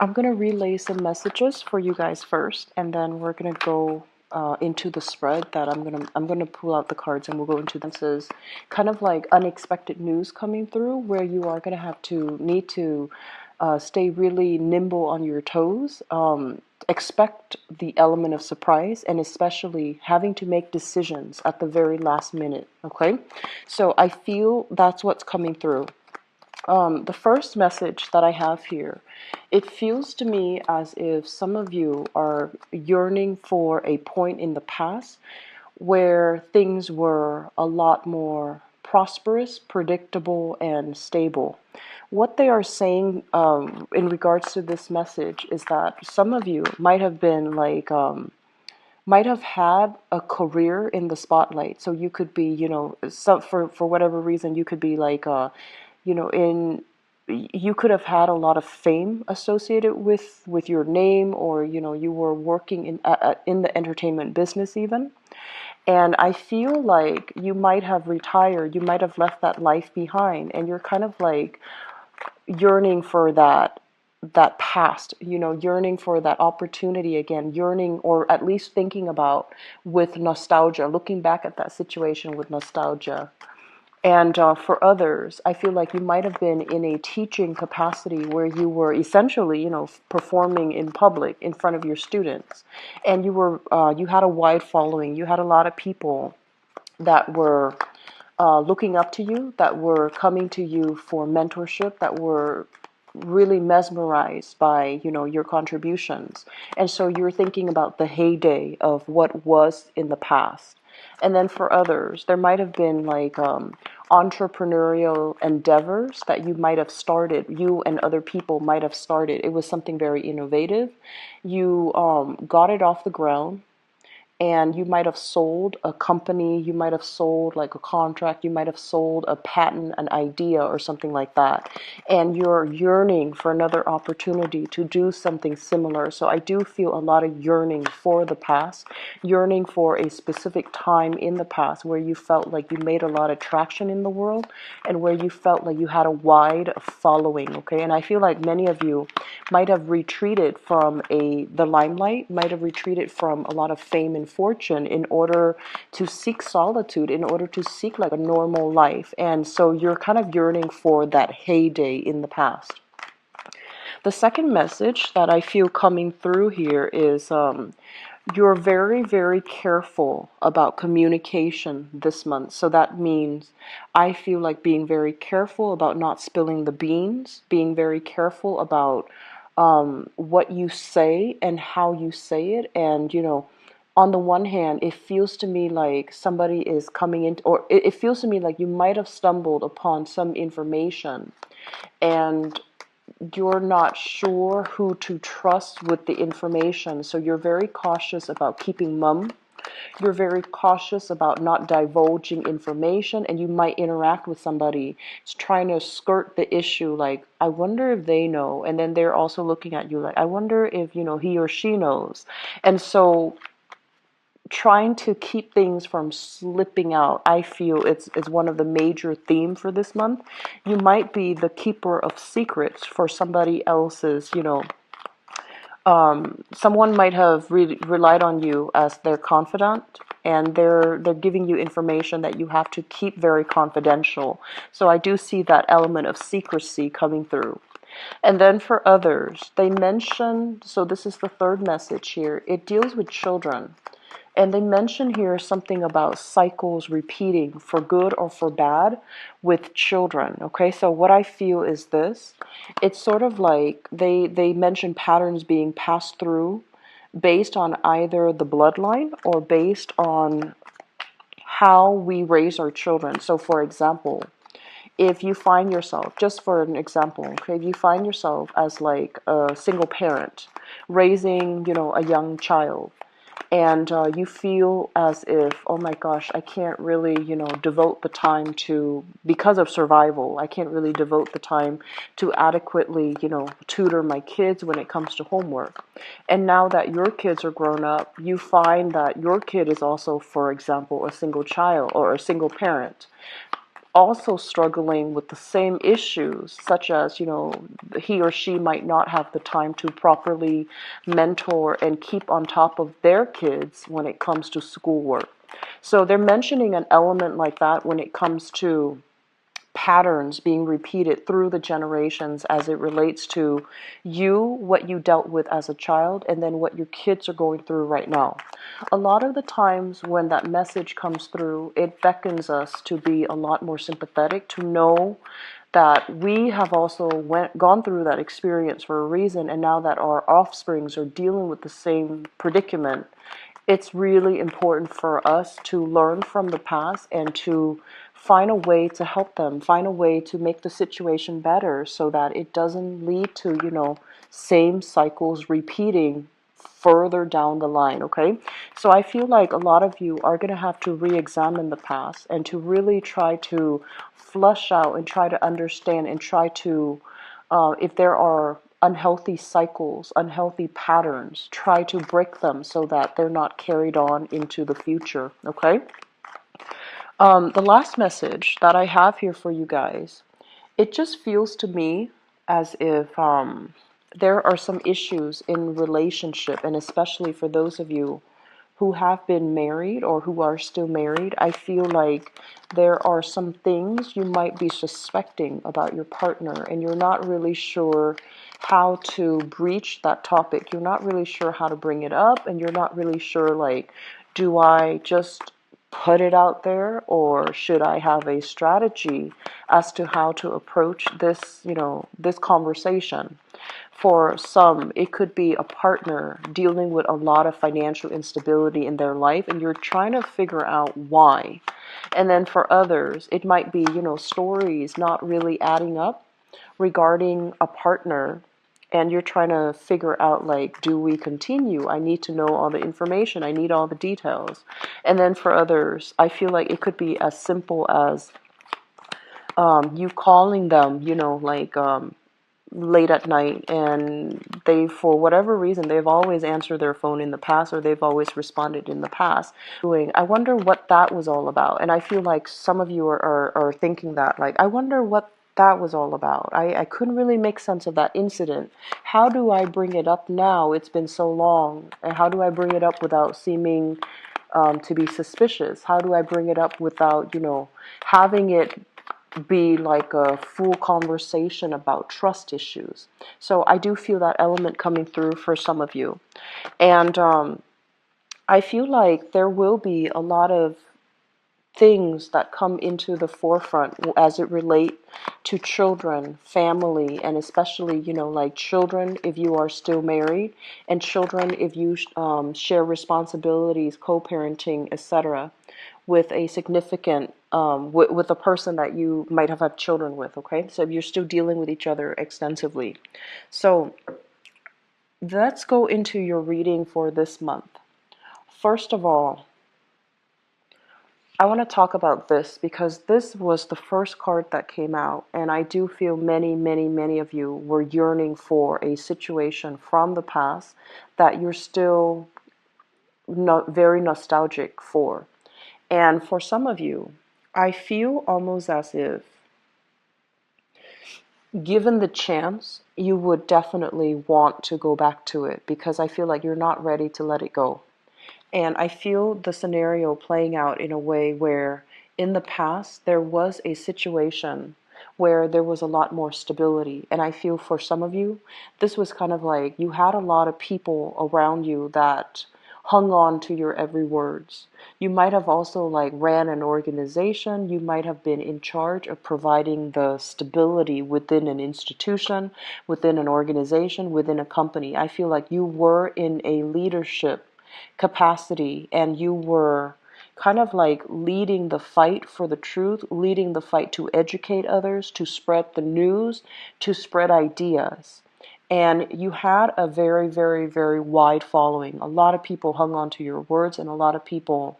I'm going to relay some messages for you guys first, and then we're going to go into the spread that I'm gonna pull out the cards and we'll go into them. This is kind of like unexpected news coming through where you are going to have to need to stay really nimble on your toes. Expect the element of surprise and especially having to make decisions at the very last minute. Okay, so I feel that's what's coming through. The first message that I have here, it feels to me as if some of you are yearning for a point in the past where things were a lot more prosperous, predictable, and stable. What they are saying in regards to this message is that some of you might have been like, might have had a career in the spotlight. So you could be, for whatever reason, you could be like, in you could have had a lot of fame associated with your name, or you were working in the entertainment business even. And I feel like you might have retired, you might have left that life behind, and you're kind of like yearning for that past, yearning for that opportunity again, yearning or at least thinking about with nostalgia, looking back at that situation with nostalgia. And for others, I feel like you might have been in a teaching capacity where you were essentially, performing in public in front of your students, and you had a wide following. You had a lot of people that were looking up to you, that were coming to you for mentorship, that were really mesmerized by your contributions. And so you're thinking about the heyday of what was in the past. And then for others, there might have been like entrepreneurial endeavors that you might have started, you and other people might have started. It was something very innovative. You got it off the ground, and you might have sold a company, you might have sold like a contract, you might have sold a patent, an idea, or something like that. And you're yearning for another opportunity to do something similar. So I do feel a lot of yearning for the past, yearning for a specific time in the past where you felt like you made a lot of traction in the world and where you felt like you had a wide following, okay? And I feel like many of you might have retreated from the limelight, might have retreated from a lot of fame and fortune in order to seek solitude, in order to seek like a normal life. And so you're kind of yearning for that heyday in the past. The second message that I feel coming through here is you're very, very careful about communication this month. So that means I feel like being very careful about not spilling the beans, being very careful about what you say and how you say it. And, on the one hand, it feels to me like somebody is coming in, or it feels to me like you might have stumbled upon some information and you're not sure who to trust with the information. So you're very cautious about keeping mum. You're very cautious about not divulging information, and you might interact with somebody trying to skirt the issue like, I wonder if they know. And then they're also looking at you like, I wonder if, he or she knows. And so trying to keep things from slipping out, I feel it's one of the major themes for this month. You might be the keeper of secrets for somebody else's, someone might have relied on you as their confidant, and they're giving you information that you have to keep very confidential. So I do see that element of secrecy coming through. And then for others, they mention, so this is the third message here, it deals with children. And they mention here something about cycles repeating for good or for bad with children. Okay, so what I feel is this. It's sort of like they mention patterns being passed through based on either the bloodline or based on how we raise our children. So for example, if you find yourself, just for an example, okay, if you find yourself as like a single parent raising, a young child, and you feel as if, oh my gosh, I can't really, devote the time to, because of survival, I can't really devote the time to adequately, tutor my kids when it comes to homework. And now that your kids are grown up, you find that your kid is also, for example, a single child or a single parent. also struggling with the same issues, such as, he or she might not have the time to properly mentor and keep on top of their kids when it comes to schoolwork. So they're mentioning an element like that when it comes to patterns being repeated through the generations as it relates to you, what you dealt with as a child, and then what your kids are going through right now. A lot of the times when that message comes through, it beckons us to be a lot more sympathetic, to know that we have also gone through that experience for a reason, and now that our offsprings are dealing with the same predicament, it's really important for us to learn from the past and to find a way to help them, find a way to make the situation better so that it doesn't lead to, same cycles repeating further down the line, okay? So I feel like a lot of you are going to have to re-examine the past and to really try to flush out and try to understand and try to, if there are unhealthy cycles, unhealthy patterns, try to break them so that they're not carried on into the future, okay? The last message that I have here for you guys, it just feels to me as if there are some issues in relationship, and especially for those of you who have been married or who are still married, I feel like there are some things you might be suspecting about your partner, and you're not really sure how to breach that topic. You're not really sure how to bring it up, and you're not really sure, like, do I just put it out there, or should I have a strategy as to how to approach this, this conversation? For some, it could be a partner dealing with a lot of financial instability in their life, and you're trying to figure out why. And then for others, it might be, stories not really adding up regarding a partner, and you're trying to figure out, like, do we continue? I need to know all the information. I need all the details. And then for others, I feel like it could be as simple as you calling them, late at night, and they, for whatever reason, they've always answered their phone in the past, or they've always responded in the past. I wonder what that was all about. And I feel like some of you are thinking that, like, I wonder what that was all about. I couldn't really make sense of that incident. How do I bring it up now? It's been so long. And how do I bring it up without seeming to be suspicious? How do I bring it up without, having it be like a full conversation about trust issues? So I do feel that element coming through for some of you. And I feel like there will be a lot of things that come into the forefront as it relate to children, family, and especially, like children if you are still married, and children if you share responsibilities, co-parenting, etc., with a significant, with a person that you might have had children with, okay? So if you're still dealing with each other extensively. So let's go into your reading for this month. First of all, I want to talk about this because this was the first card that came out, and I do feel many, many, many of you were yearning for a situation from the past that you're still not very nostalgic for. And for some of you, I feel almost as if, given the chance, you would definitely want to go back to it because I feel like you're not ready to let it go. And I feel the scenario playing out in a way where in the past there was a situation where there was a lot more stability. And I feel for some of you, this was kind of like you had a lot of people around you that hung on to your every words. You might have also like ran an organization. You might have been in charge of providing the stability within an institution, within an organization, within a company. I feel like you were in a leadership capacity, and you were kind of like leading the fight for the truth, leading the fight to educate others, to spread the news, to spread ideas. And you had a very, very, very wide following. A lot of people hung on to your words, and a lot of people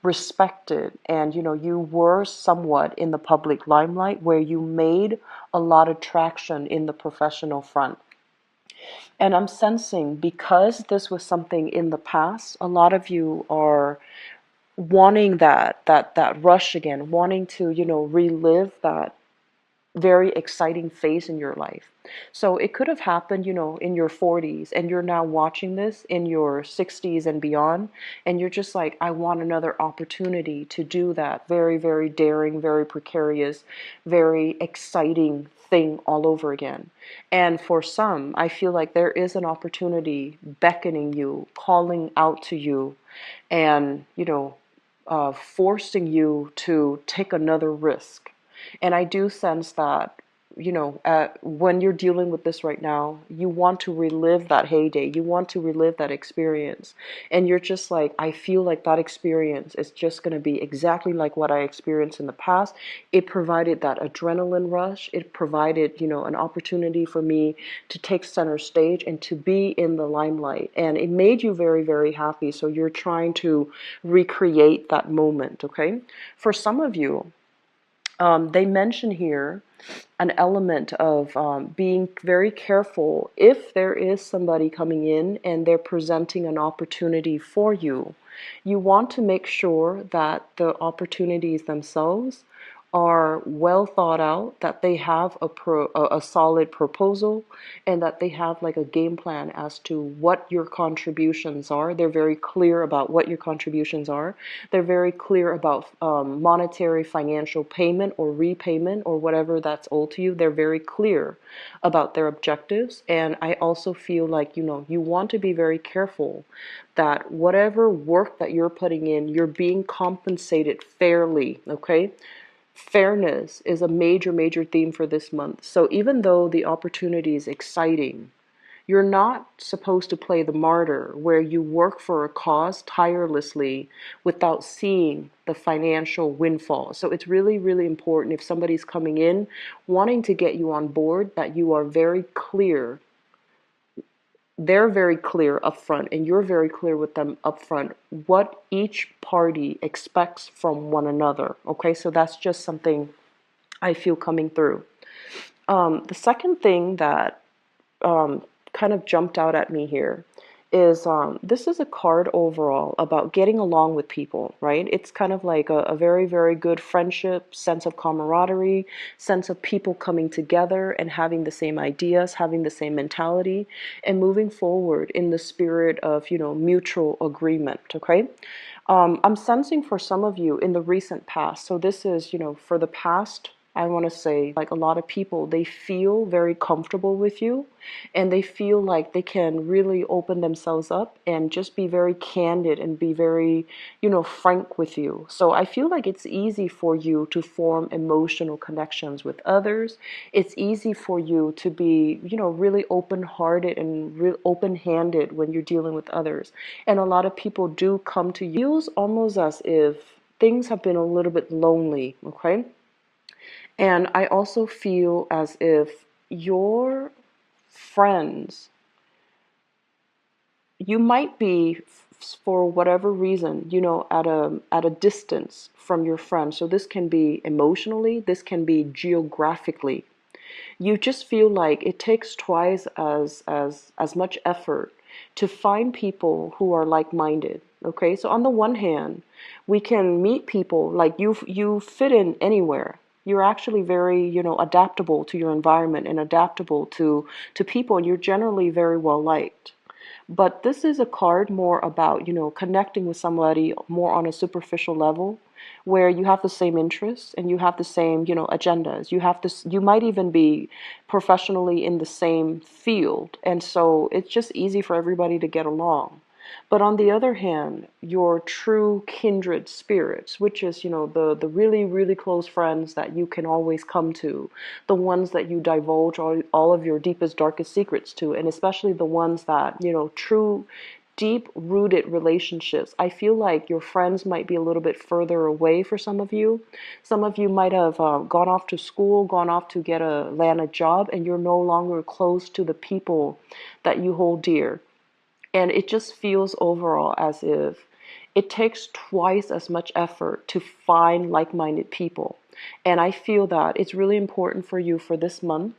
respected. And you were somewhat in the public limelight where you made a lot of traction in the professional front. And I'm sensing, because this was something in the past, a lot of you are wanting that rush again, wanting to, relive that very exciting phase in your life. So it could have happened, in your 40s, and you're now watching this in your 60s and beyond, and you're just like, I want another opportunity to do that very, very daring, very precarious, very exciting thing all over again. And for some, I feel like there is an opportunity beckoning you, calling out to you, and, forcing you to take another risk. And I do sense that, when you're dealing with this right now, you want to relive that heyday. You want to relive that experience. And you're just like, I feel like that experience is just going to be exactly like what I experienced in the past. It provided that adrenaline rush. It provided, an opportunity for me to take center stage and to be in the limelight. And it made you very, very happy. So you're trying to recreate that moment, okay? For some of you, they mention here an element of being very careful if there is somebody coming in and they're presenting an opportunity for you. You want to make sure that the opportunities themselves are well thought out, that they have a solid proposal, and that they have like a game plan as to what your contributions are. They're very clear about what your contributions are. They're very clear about monetary financial payment or repayment or whatever that's owed to you. They're very clear about their objectives. And I also feel like, you want to be very careful that whatever work that you're putting in, you're being compensated fairly, okay? Fairness is a major, major theme for this month. So even though the opportunity is exciting, you're not supposed to play the martyr where you work for a cause tirelessly without seeing the financial windfall. So it's really, really important if somebody's coming in wanting to get you on board that you are very clear. They're very clear up front, and you're very clear with them up front what each party expects from one another. Okay, so that's just something I feel coming through. The second thing that kind of jumped out at me here is this is a card overall about getting along with people, right? It's kind of like a very, very good friendship, sense of camaraderie, sense of people coming together and having the same ideas, having the same mentality, and moving forward in the spirit of, mutual agreement, okay? I'm sensing for some of you in the recent past, so this is, for the past, I want to say, like a lot of people, they feel very comfortable with you and they feel like they can really open themselves up and just be very candid and be very, frank with you. So I feel like it's easy for you to form emotional connections with others. It's easy for you to be, really open-hearted and open-handed when you're dealing with others. And a lot of people do come to you. It feels almost as if things have been a little bit lonely, okay? And I also feel as if your friends, you might be for whatever reason, at a distance from your friends. So this can be emotionally, this can be geographically. You just feel like it takes twice as much effort to find people who are like-minded. Okay, so on the one hand, we can meet people like you fit in anywhere. You're actually very, adaptable to your environment and adaptable to people, and you're generally very well liked. But this is a card more about, connecting with somebody more on a superficial level where you have the same interests and you have the same, agendas. You might even be professionally in the same field. And so it's just easy for everybody to get along. But on the other hand, your true kindred spirits, which is, the really, really close friends that you can always come to, the ones that you divulge all of your deepest, darkest secrets to, and especially the ones that, true, deep-rooted relationships. I feel like your friends might be a little bit further away for some of you. Some of you might have gone off to school, gone off to land a job, and you're no longer close to the people that you hold dear. And it just feels overall as if it takes twice as much effort to find like-minded people. And I feel that it's really important for you for this month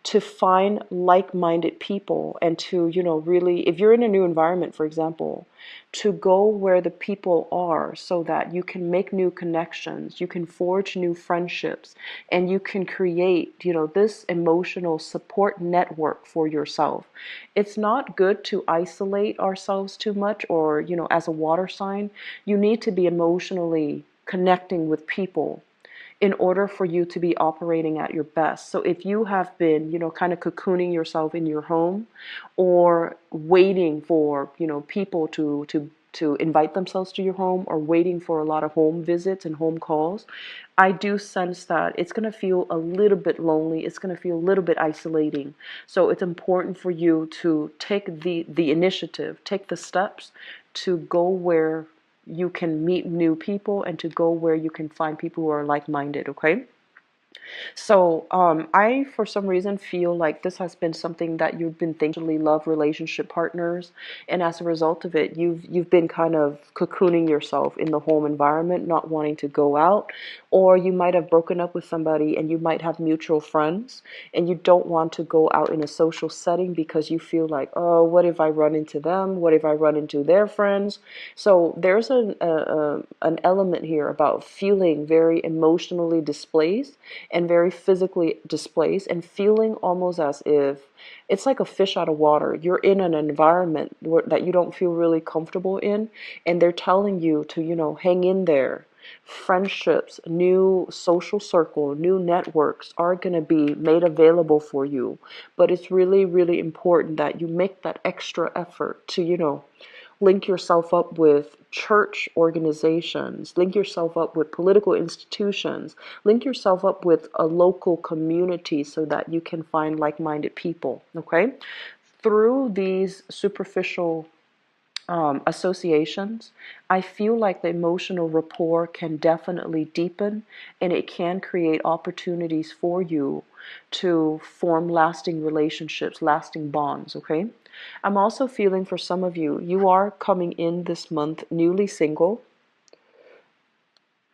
to find like-minded people and to, really, if you're in a new environment, for example, to go where the people are so that you can make new connections, you can forge new friendships, and you can create, this emotional support network for yourself. It's not good to isolate ourselves too much, or, as a water sign, you need to be emotionally connecting with people in order for you to be operating at your best. So if you have been, kind of cocooning yourself in your home, or waiting for, people to invite themselves to your home, or waiting for a lot of home visits and home calls, I do sense that it's going to feel a little bit lonely. It's going to feel a little bit isolating. So it's important for you to take the initiative, take the steps to go where you can meet new people, and to go where you can find people who are like-minded, okay? So I, for some reason, feel like this has been something that you've been thinking, love relationship partners, and as a result of it, you've been kind of cocooning yourself in the home environment, not wanting to go out, or you might have broken up with somebody and you might have mutual friends, and you don't want to go out in a social setting because you feel like, oh, what if I run into them? What if I run into their friends? So there's an element here about feeling very emotionally displaced and very physically displaced, and feeling almost as if it's like a fish out of water. You're in an environment that you don't feel really comfortable in, and they're telling you to, hang in there. Friendships, new social circle, new networks are going to be made available for you. But it's really, really important that you make that extra effort to, link yourself up with church organizations, link yourself up with political institutions, link yourself up with a local community so that you can find like-minded people, okay? Through these superficial associations, I feel like the emotional rapport can definitely deepen, and it can create opportunities for you to form lasting relationships, lasting bonds, okay? I'm also feeling for some of you, you are coming in this month newly single,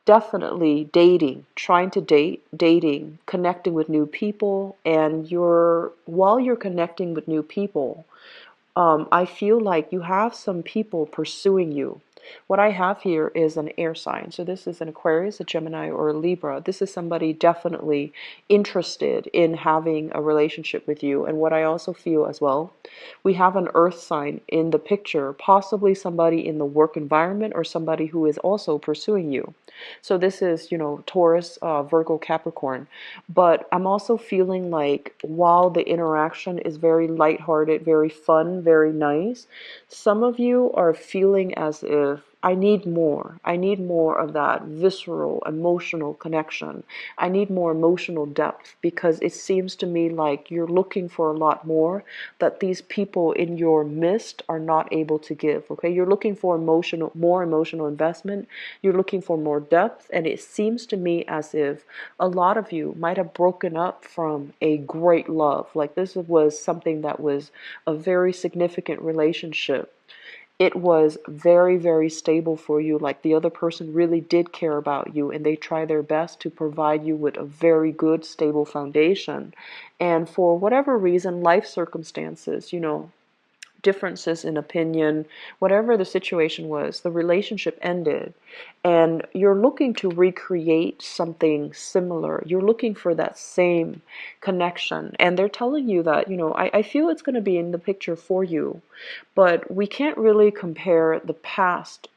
definitely dating, trying to dating, connecting with new people, and while you're connecting with new people, I feel like you have some people pursuing you. What I have here is an air sign. So this is an Aquarius, a Gemini, or a Libra. This is somebody definitely interested in having a relationship with you. And what I also feel as well, we have an earth sign in the picture, possibly somebody in the work environment or somebody who is also pursuing you. So this is, Taurus, Virgo, Capricorn. But I'm also feeling like while the interaction is very lighthearted, very fun, very nice, some of you are feeling as if I need more. I need more of that visceral, emotional connection. I need more emotional depth, because it seems to me like you're looking for a lot more that these people in your midst are not able to give. Okay, you're looking for more emotional investment. You're looking for more depth, and it seems to me as if a lot of you might have broken up from a great love. Like this was something that was a very significant relationship. It was very, very stable for you. Like the other person really did care about you, and they try their best to provide you with a very good, stable foundation. And for whatever reason, life circumstances, differences in opinion, whatever the situation was, the relationship ended, and you're looking to recreate something similar. You're looking for that same connection, and they're telling you that, I feel it's going to be in the picture for you, but we can't really compare the past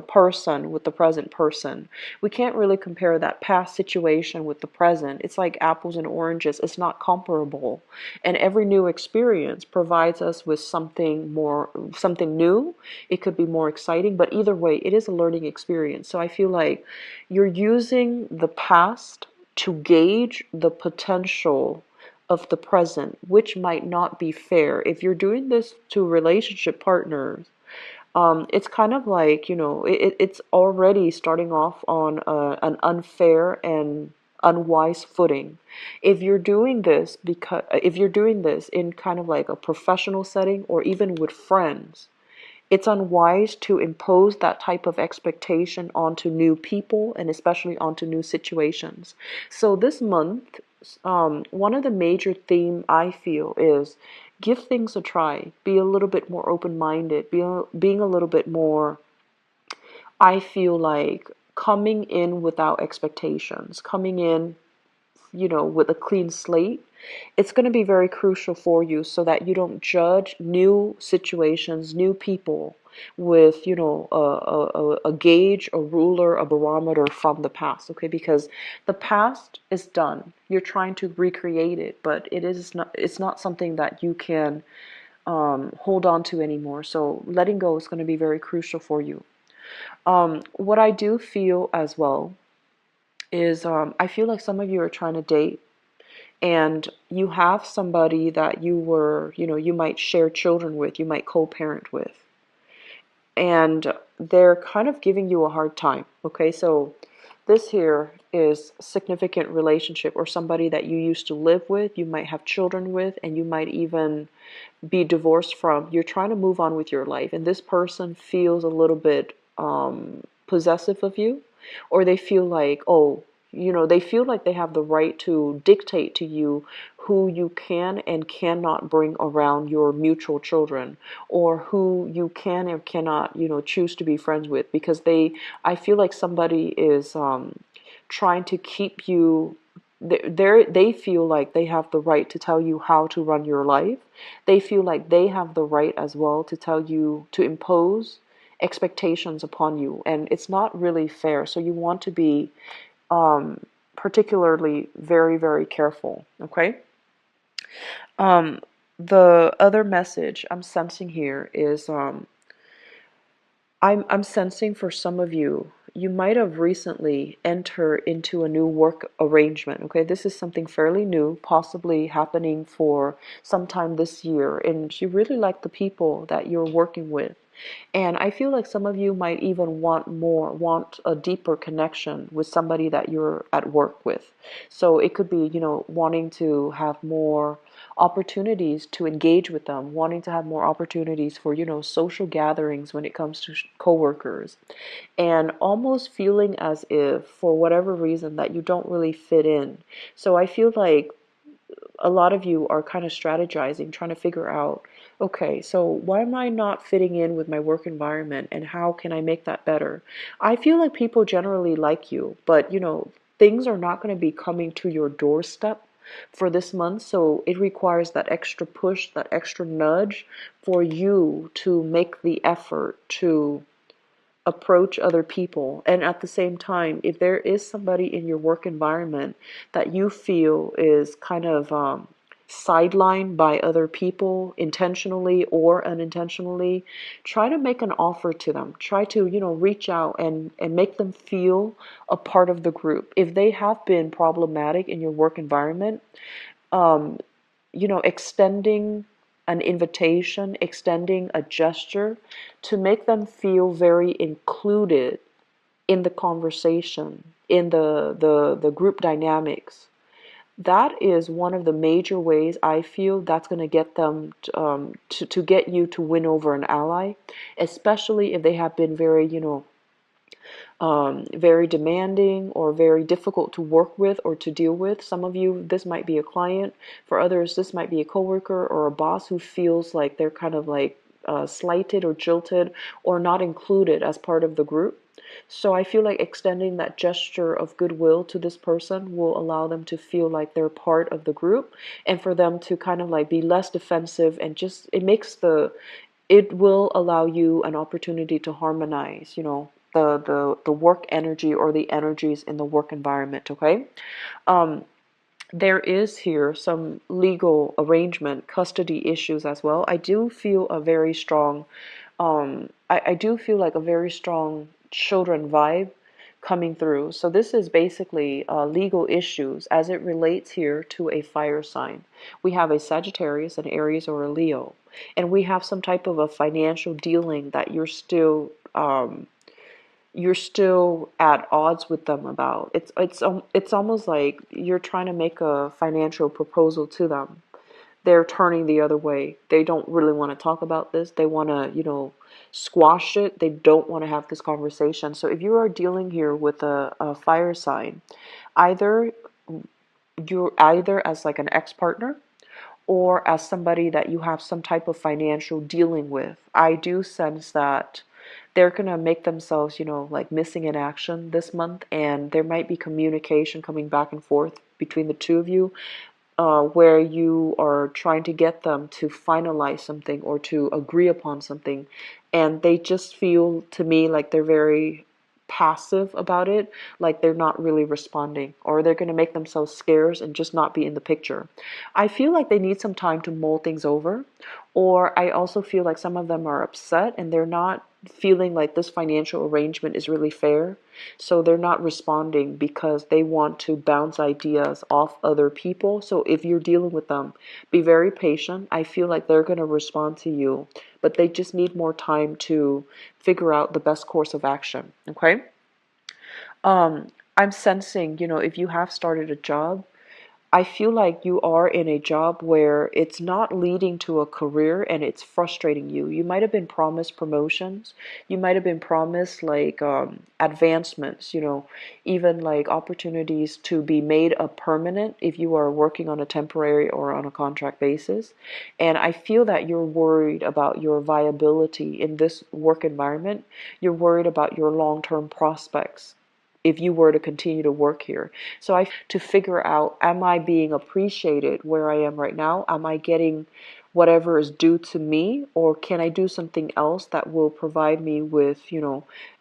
person with the present person. We can't really compare that past situation with the present. It's like apples and oranges. It's not comparable. And every new experience provides us with something new. It could be more exciting, but either way, it is a learning experience. So I feel like you're using the past to gauge the potential of the present, which might not be fair. If you're doing this to relationship partners, it's kind of like, it's already starting off on an unfair and unwise footing. If you're doing this in kind of like a professional setting or even with friends, it's unwise to impose that type of expectation onto new people and especially onto new situations. So this month, one of the major theme I feel is give things a try. Be a little bit more open-minded. Being a little bit more, I feel like, coming in without expectations, coming in, with a clean slate. It's going to be very crucial for you so that you don't judge new situations, new people with, a gauge, a ruler, a barometer from the past, okay? Because the past is done. You're trying to recreate it, but it's not something that you can hold on to anymore. So letting go is going to be very crucial for you. What I do feel as well is I feel like some of you are trying to date and you have somebody that you might share children with, you might co-parent with, and they're kind of giving you a hard time. Okay, so this here is significant relationship or somebody that you used to live with, you might have children with, and you might even be divorced from. You're trying to move on with your life, and this person feels a little bit possessive of you, or they feel like, oh, they feel like they have the right to dictate to you who you can and cannot bring around your mutual children, or who you can or cannot, choose to be friends with, because I feel like somebody is trying to keep you. They feel like they have the right to tell you how to run your life. They feel like they have the right as well to tell you, to impose expectations upon you, and it's not really fair. So you want to be particularly very, very careful, okay? Um, the other message I'm sensing here is I'm sensing for some of you, you might have recently entered into a new work arrangement. Okay, this is something fairly new, possibly happening for sometime this year, and you really like the people that you're working with. And I feel like some of you might even want a deeper connection with somebody that you're at work with. So it could be, wanting to have more opportunities to engage with them, wanting to have more opportunities for, social gatherings when it comes to coworkers, and almost feeling as if, for whatever reason, that you don't really fit in. So I feel like a lot of you are kind of strategizing, trying to figure out, okay, so why am I not fitting in with my work environment and how can I make that better? I feel like people generally like you, but things are not going to be coming to your doorstep for this month, so it requires that extra push, that extra nudge for you to make the effort to approach other people. And at the same time, if there is somebody in your work environment that you feel is kind of sidelined by other people, intentionally or unintentionally, try to make an offer to them. Try to, reach out and make them feel a part of the group. If they have been problematic in your work environment, um, extending an invitation, extending a gesture to make them feel very included in the conversation, in the group dynamics. That is one of the major ways I feel that's going to get them to get you to win over an ally, especially if they have been very, very demanding or very difficult to work with or to deal with. Some of you, this might be a client. For others, this might be a coworker or a boss who feels like they're kind of like slighted or jilted or not included as part of the group. So I feel like extending that gesture of goodwill to this person will allow them to feel like they're part of the group, and for them to kind of like be less defensive, and just it will allow you an opportunity to harmonize, the work energy or the energies in the work environment, okay? There is here some legal arrangement, custody issues as well. I do feel a very strong, I do feel like a very strong children vibe coming through. So this is basically legal issues as it relates here to a fire sign. We have a Sagittarius, an Aries, or a Leo, and we have some type of a financial dealing that you're still at odds with them about. It's almost like you're trying to make a financial proposal to them. They're turning the other way. They don't really want to talk about this. They want to, squash it. They don't want to have this conversation. So if you are dealing here with a fire sign, either you're either as like an ex-partner or as somebody that you have some type of financial dealing with. I do sense that they're going to make themselves, like missing in action this month, and there might be communication coming back and forth between the two of you, where you are trying to get them to finalize something or to agree upon something, and they just feel to me like they're very passive about it, like they're not really responding, or they're going to make themselves scarce and just not be in the picture. I feel like they need some time to mull things over, or I also feel like some of them are upset and they're not feeling like this financial arrangement is really fair. So they're not responding because they want to bounce ideas off other people. So if you're dealing with them, be very patient. I feel like they're going to respond to you, but they just need more time to figure out the best course of action. Okay? I'm sensing, if you have started a job, I feel like you are in a job where it's not leading to a career and it's frustrating you. You might have been promised promotions. You might have been promised like advancements, even like opportunities to be made a permanent if you are working on a temporary or on a contract basis. And I feel that you're worried about your viability in this work environment. You're worried about your long-term prospects if you were to continue to work here. So I to figure out, am I being appreciated where I am right now? Am I getting whatever is due to me, or can I do something else that will provide me with,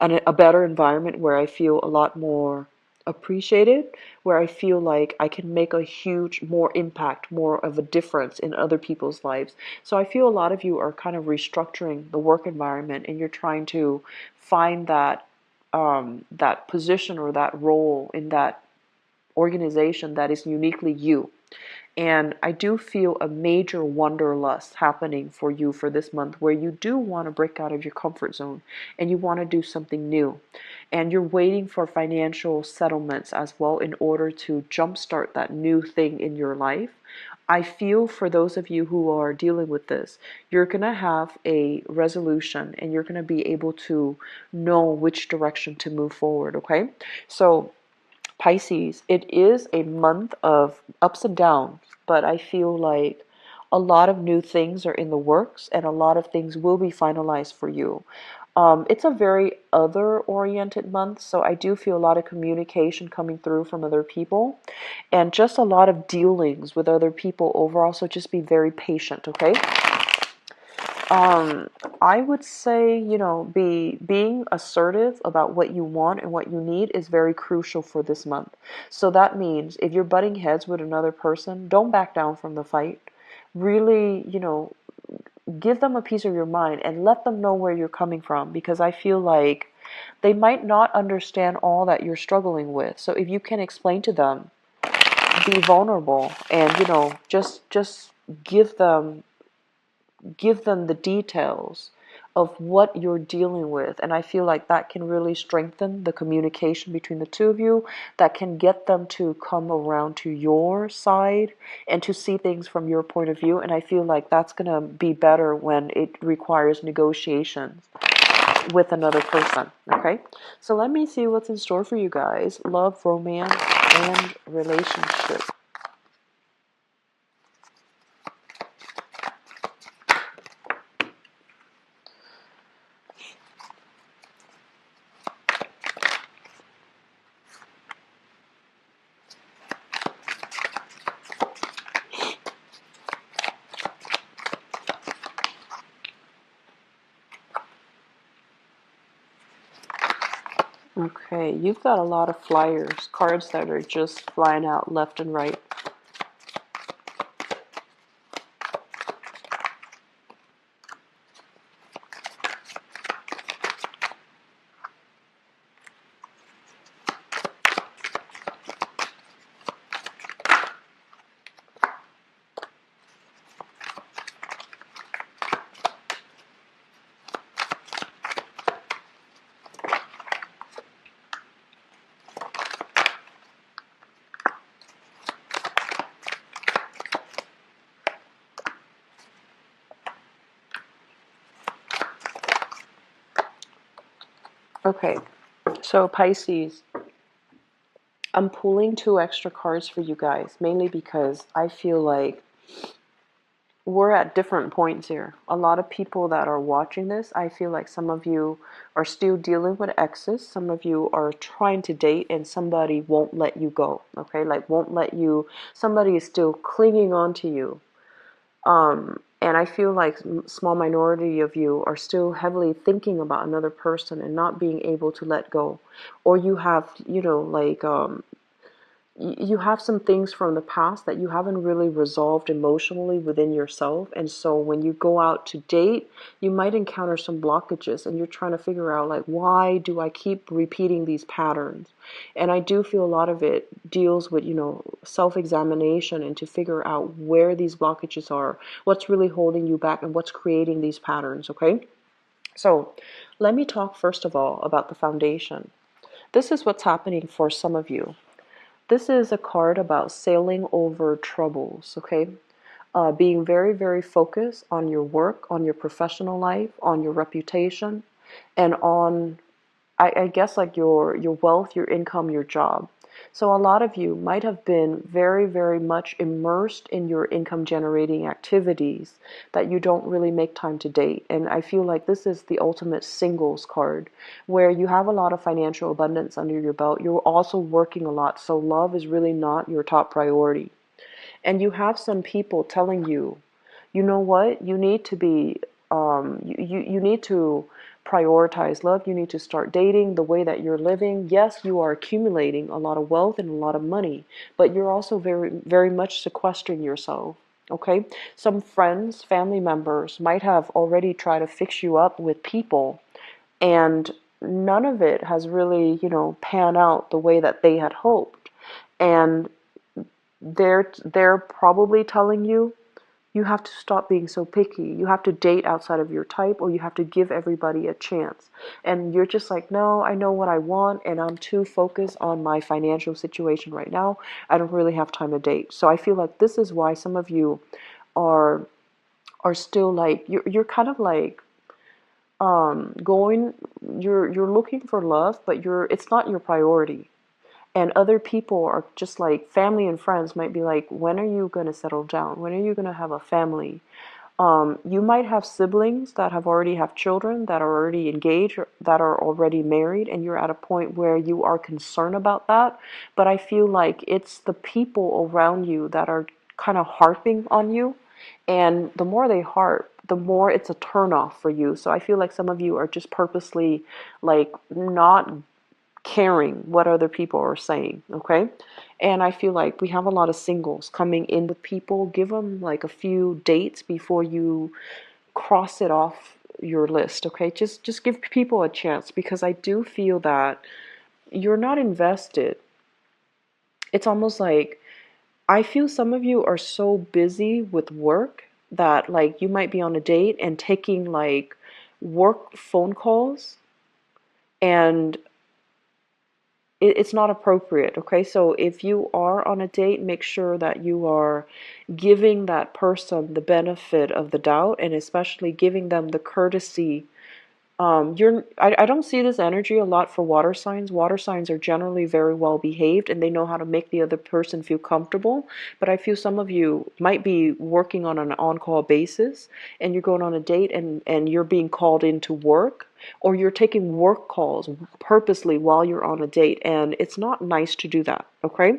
a better environment where I feel a lot more appreciated, where I feel like I can make a huge more impact, more of a difference in other people's lives. So I feel a lot of you are kind of restructuring the work environment and you're trying to find that position or that role in that organization that is uniquely you. And I do feel a major wanderlust happening for you for this month, where you do want to break out of your comfort zone and you want to do something new. And you're waiting for financial settlements as well in order to jumpstart that new thing in your life. I feel for those of you who are dealing with this, you're going to have a resolution and you're going to be able to know which direction to move forward, okay? So Pisces, it is a month of ups and downs, but I feel like a lot of new things are in the works and a lot of things will be finalized for you. It's a very other-oriented month, so I do feel a lot of communication coming through from other people and just a lot of dealings with other people overall, so just be very patient, okay? I would say, being assertive about what you want and what you need is very crucial for this month. So that means if you're butting heads with another person, don't back down from the fight. Really, give them a piece of your mind and let them know where you're coming from, because I feel like they might not understand all that you're struggling with. So if you can explain to them, be vulnerable and, just give them the details of what you're dealing with. And I feel like that can really strengthen the communication between the two of you, that can get them to come around to your side and to see things from your point of view. And I feel like that's going to be better when it requires negotiations with another person. Okay, so let me see what's in store for you guys: love, romance, and relationship. Okay, you've got a lot of flyers, cards that are just flying out left and right. Okay, so Pisces, I'm pulling 2 extra cards for you guys, mainly because I feel like we're at different points here. A lot of people that are watching this, I feel like some of you are still dealing with exes. Some of you are trying to date and somebody won't let you go. Okay, like won't let you, somebody is still clinging on to you. And I feel like small minority of you are still heavily thinking about another person and not being able to let go. Or you have, like you have some things from the past that you haven't really resolved emotionally within yourself. And so when you go out to date, you might encounter some blockages and you're trying to figure out, like, why do I keep repeating these patterns? And I do feel a lot of it deals with, self-examination and to figure out where these blockages are, what's really holding you back, and what's creating these patterns, okay? So let me talk first of all about the foundation. This is what's happening for some of you. This is a card about sailing over troubles, okay? Being very, very focused on your work, on your professional life, on your reputation, and on, I guess, like your wealth, your income, your job. So a lot of you might have been very, very much immersed in your income generating activities that you don't really make time to date. And I feel like this is the ultimate singles card where you have a lot of financial abundance under your belt. You're also working a lot. So love is really not your top priority. And you have some people telling you, you know what, you need to be, you need to prioritize love. You need to start dating the way that you're living. Yes, you are accumulating a lot of wealth and a lot of money, but you're also very, very much sequestering yourself. Okay? Some friends, family members might have already tried to fix you up with people, and none of it has really, panned out the way that they had hoped. And they're probably telling you, you have to stop being so picky. You have to date outside of your type, or you have to give everybody a chance. And you're just like, no, I know what I want, and I'm too focused on my financial situation right now. I don't really have time to date. So I feel like this is why some of you are still like, you're kind of like going, you're looking for love, but it's not your priority. And other people are just like, family and friends might be like, when are you going to settle down? When are you going to have a family? You might have siblings that have already have children, that are already engaged, or that are already married, and you're at a point where you are concerned about that. But I feel like it's the people around you that are kind of harping on you. And the more they harp, the more it's a turnoff for you. So I feel like some of you are just purposely like not caring what other people are saying, okay? And I feel like we have a lot of singles coming in with people. Give them like a few dates before you cross it off your list, okay? Just give people a chance, because I do feel that you're not invested. It's almost like, I feel some of you are so busy with work that like you might be on a date and taking like work phone calls, and it's not appropriate, okay? So if you are on a date, make sure that you are giving that person the benefit of the doubt, and especially giving them the courtesy. I don't see this energy a lot for water signs. Water signs are generally very well behaved and they know how to make the other person feel comfortable. But I feel some of you might be working on an on-call basis, and you're going on a date, and you're being called into work, or you're taking work calls purposely while you're on a date, and it's not nice to do that, okay?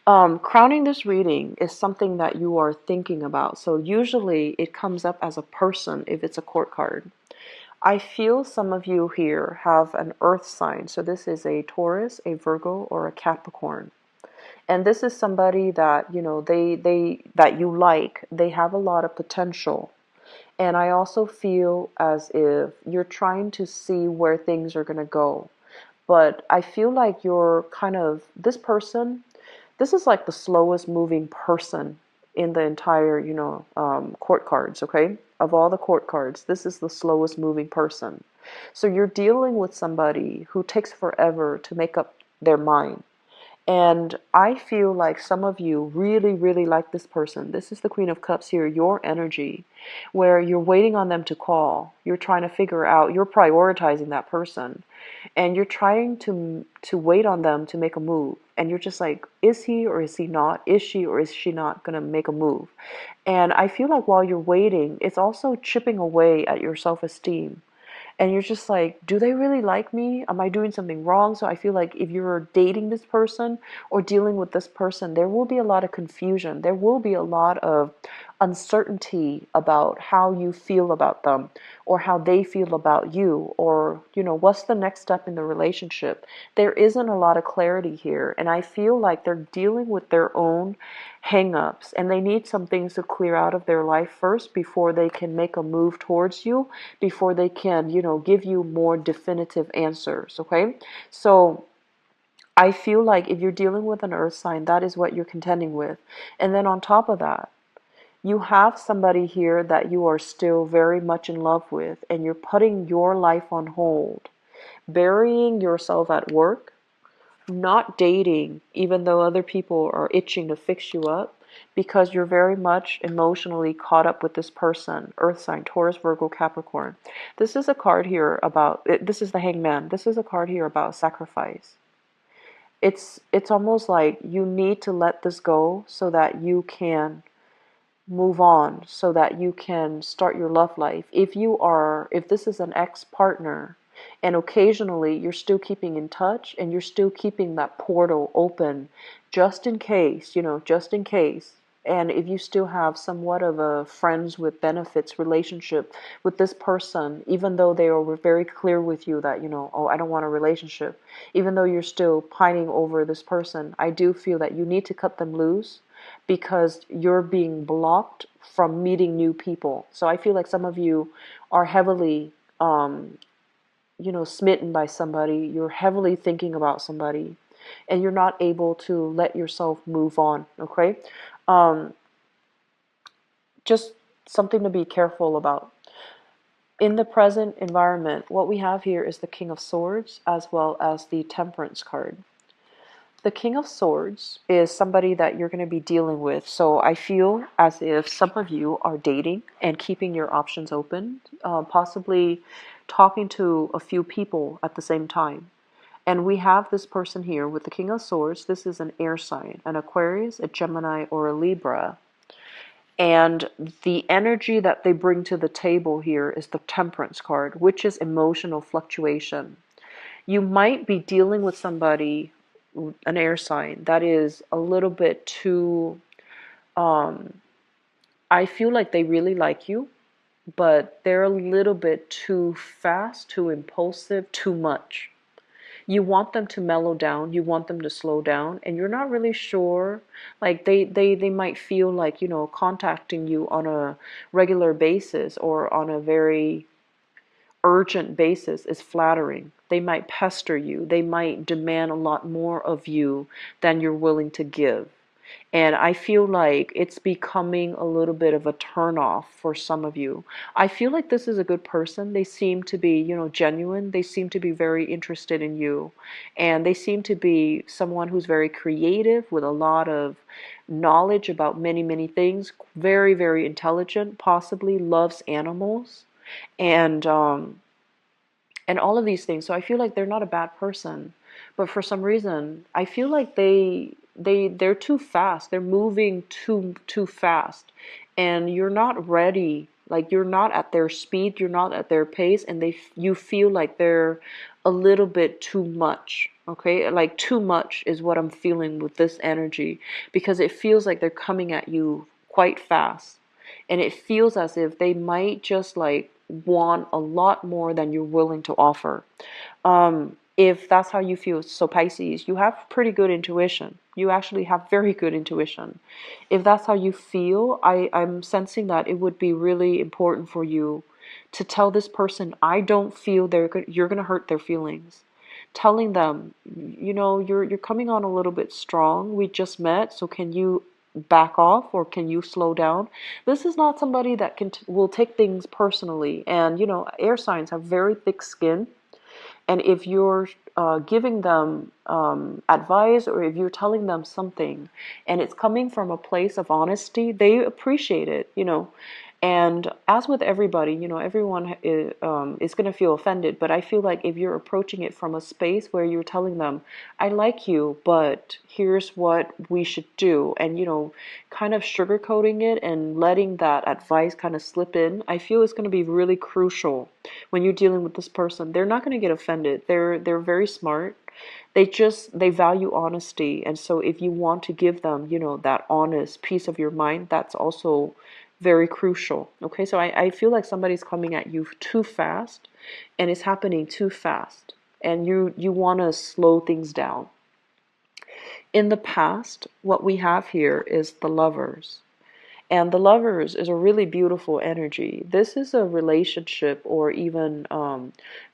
Crowning this reading is something that you are thinking about. So usually it comes up as a person if it's a court card. I feel some of you here have an earth sign. So this is a Taurus, a Virgo, or a Capricorn. And this is somebody that, they that you like. They have a lot of potential. And I also feel as if you're trying to see where things are going to go. But I feel like you're kind of, this person, this is like the slowest moving person in the entire, court cards, okay? Of all the court cards, this is the slowest moving person. So you're dealing with somebody who takes forever to make up their mind. And I feel like some of you really, really like this person. This is the Queen of Cups here, your energy, where you're waiting on them to call. You're trying to figure out, you're prioritizing that person. And you're trying to wait on them to make a move. And you're just like, is he or is he not? Is she or is she not going to make a move? And I feel like while you're waiting, it's also chipping away at your self-esteem. And you're just like, do they really like me? Am I doing something wrong? So I feel like if you're dating this person or dealing with this person, there will be a lot of confusion. There will be a lot of uncertainty about how you feel about them or how they feel about you, or what's the next step in the relationship. There isn't a lot of clarity here, and I feel like they're dealing with their own hang-ups, and they need some things to clear out of their life first before they can make a move towards you, before they can give you more definitive answers. Okay, so I feel like if you're dealing with an earth sign, that is what you're contending with. And then on top of that, you have somebody here that you are still very much in love with, and you're putting your life on hold, burying yourself at work, not dating, even though other people are itching to fix you up, because you're very much emotionally caught up with this person. Earth sign, Taurus, Virgo, Capricorn. This is a card here about, this is the Hangman. This is a card here about sacrifice. It's almost like you need to let this go so that you can move on, so that you can start your love life. If this is an ex-partner and occasionally you're still keeping in touch and you're still keeping that portal open just in case, just in case. And if you still have somewhat of a friends with benefits relationship with this person, even though they were very clear with you that, oh, I don't want a relationship, even though you're still pining over this person, I do feel that you need to cut them loose because you're being blocked from meeting new people. So I feel like some of you are heavily, smitten by somebody. You're heavily thinking about somebody, and you're not able to let yourself move on. Okay, um, just something to be careful about. In the present environment, what we have here is the King of Swords as well as the Temperance card. The King of Swords is somebody that you're going to be dealing with. So I feel as if some of you are dating and keeping your options open, possibly talking to a few people at the same time. And we have this person here with the King of Swords. This is an air sign, an Aquarius, a Gemini, or a Libra. And the energy that they bring to the table here is the Temperance card, which is emotional fluctuation. You might be dealing with somebody, an air sign, that is a little bit too, I feel like they really like you, but they're a little bit too fast, too impulsive, too much. You want them to mellow down, you want them to slow down, and you're not really sure. Like they might feel like, contacting you on a regular basis or on a very urgent basis is flattering. They might pester you. They might demand a lot more of you than you're willing to give. And I feel like it's becoming a little bit of a turnoff for some of you. I feel like this is a good person. They seem to be, genuine. They seem to be very interested in you. And they seem to be someone who's very creative with a lot of knowledge about many, many things. Very, very intelligent, possibly loves animals. And and all of these things. So I feel like they're not a bad person, but for some reason I feel like they're too fast. They're moving too fast, and you're not ready. Like you're not at their speed, you're not at their pace, and you feel like they're a little bit too much. Okay, like too much is what I'm feeling with this energy, because it feels like they're coming at you quite fast, and it feels as if they might just like want a lot more than you're willing to offer. If that's how you feel, so Pisces, you have pretty good intuition. You actually have very good intuition. If that's how you feel, I'm sensing that it would be really important for you to tell this person, I don't feel you're going to hurt their feelings. Telling them, you're coming on a little bit strong. We just met, so can you back off, or can you slow down? This is not somebody that will take things personally. And air signs have very thick skin. And if you're giving them advice, or if you're telling them something and it's coming from a place of honesty, they appreciate it, you know. And as with everybody, you know, everyone is going to feel offended. But I feel like if you're approaching it from a space where you're telling them, I like you, but here's what we should do, and, you know, kind of sugarcoating it and letting that advice kind of slip in, I feel it's going to be really crucial when you're dealing with this person. They're not going to get offended. They're very smart. They value honesty. And so if you want to give them, you know, that honest piece of your mind, that's also very crucial. Okay, so I feel like somebody's coming at you too fast, and it's happening too fast, and you want to slow things down. In the past, what we have here is the Lovers. And the Lovers is a really beautiful energy. This is a relationship, or even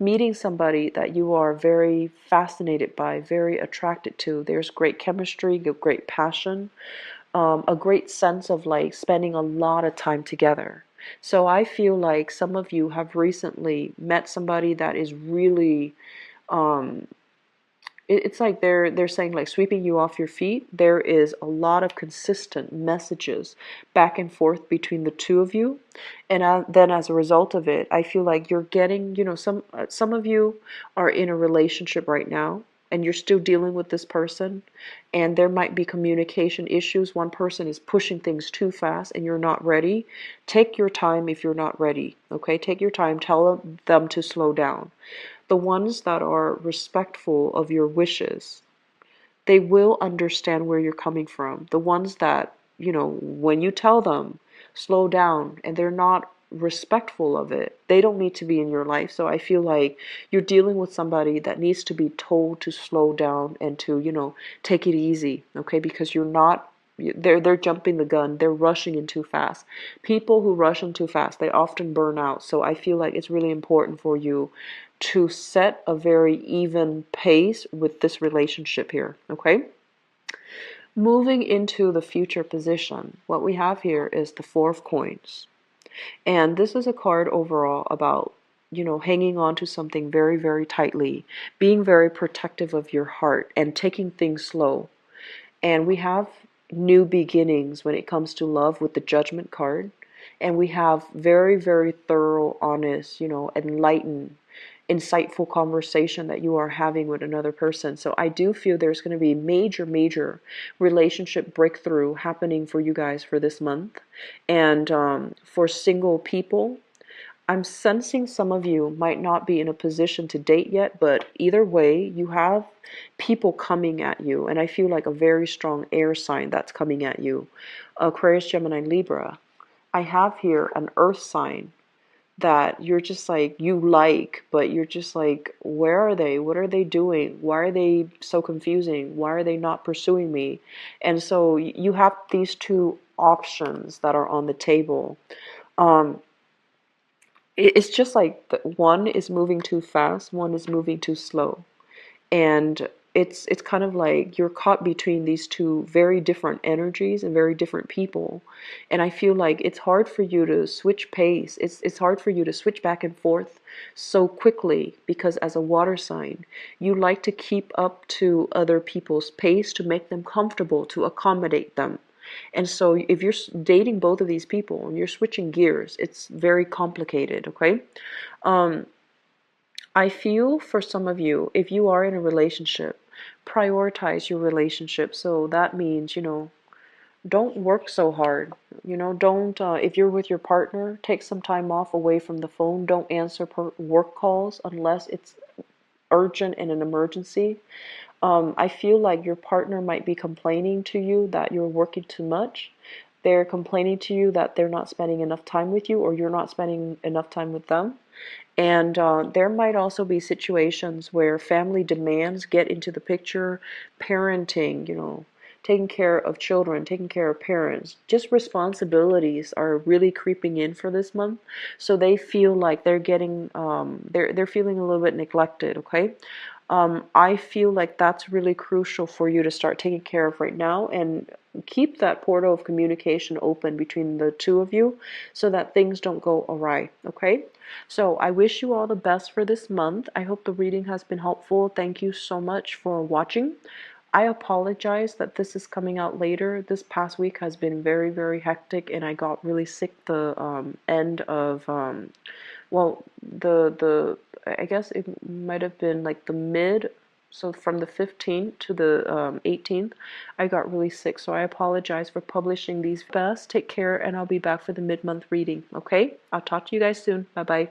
meeting somebody that you are very fascinated by, very attracted to. There's great chemistry, great passion, a great sense of like spending a lot of time together. So I feel like some of you have recently met somebody that is really um, it's like they're saying, like, sweeping you off your feet. There is a lot of consistent messages back and forth between the two of you, and then as a result of it, I feel like you're getting, you know, some of you are in a relationship right now, and you're still dealing with this person, and there might be communication issues. One person is pushing things too fast, and you're not ready. Take your time if you're not ready. Okay, take your time. Tell them to slow down. The ones that are respectful of your wishes, they will understand where you're coming from. The ones that, you know, when you tell them, slow down, and they're not respectful of it, they don't need to be in your life. So I feel like you're dealing with somebody that needs to be told to slow down and to, you know, take it easy, okay? Because you're not, they're jumping the gun. They're rushing in too fast. People who rush in too fast, they often burn out. So I feel like it's really important for you to set a very even pace with this relationship here, okay? Moving into the future position, what we have here is the Four of Coins. And this is a card overall about, you know, hanging on to something very, very tightly, being very protective of your heart, and taking things slow. And we have new beginnings when it comes to love with the Judgment card. And we have very, very thorough, honest, you know, enlightened, insightful conversation that you are having with another person. So I do feel there's going to be major, major relationship breakthrough happening for you guys for this month. And for single people, I'm sensing some of you might not be in a position to date yet, but either way, you have people coming at you. And I feel like a very strong air sign that's coming at you. Aquarius, Gemini, Libra. I have here an earth sign that you're just like, you like, but you're just like, where are they? What are they doing? Why are they so confusing? Why are they not pursuing me? And so you have these two options that are on the table. Um, it's just like one is moving too fast, one is moving too slow. And it's kind of like you're caught between these two very different energies and very different people. And I feel like it's hard for you to switch pace. It's hard for you to switch back and forth so quickly, because as a water sign, you like to keep up to other people's pace, to make them comfortable, to accommodate them. And so if you're dating both of these people and you're switching gears, it's very complicated, okay? Um, I feel for some of you, if you are in a relationship, prioritize your relationship. So that means, you know, don't work so hard. You know, don't, if you're with your partner, take some time off away from the phone. Don't answer work calls unless it's urgent and an emergency. I feel like your partner might be complaining to you that you're working too much. They're complaining to you that they're not spending enough time with you, or you're not spending enough time with them. And there might also be situations where family demands get into the picture, parenting, you know, taking care of children, taking care of parents. Just responsibilities are really creeping in for this month. So they feel like they're getting, they're feeling a little bit neglected, okay? I feel like that's really crucial for you to start taking care of right now, and keep that portal of communication open between the two of you so that things don't go awry, okay? So I wish you all the best for this month. I hope the reading has been helpful. Thank you so much for watching. I apologize that this is coming out later. This past week has been very, very hectic, and I got really sick the end of well, the I guess it might have been like the mid, so from the 15th to the 18th, I got really sick. So I apologize for publishing these. Best, take care, and I'll be back for the mid-month reading. Okay? I'll talk to you guys soon. Bye bye.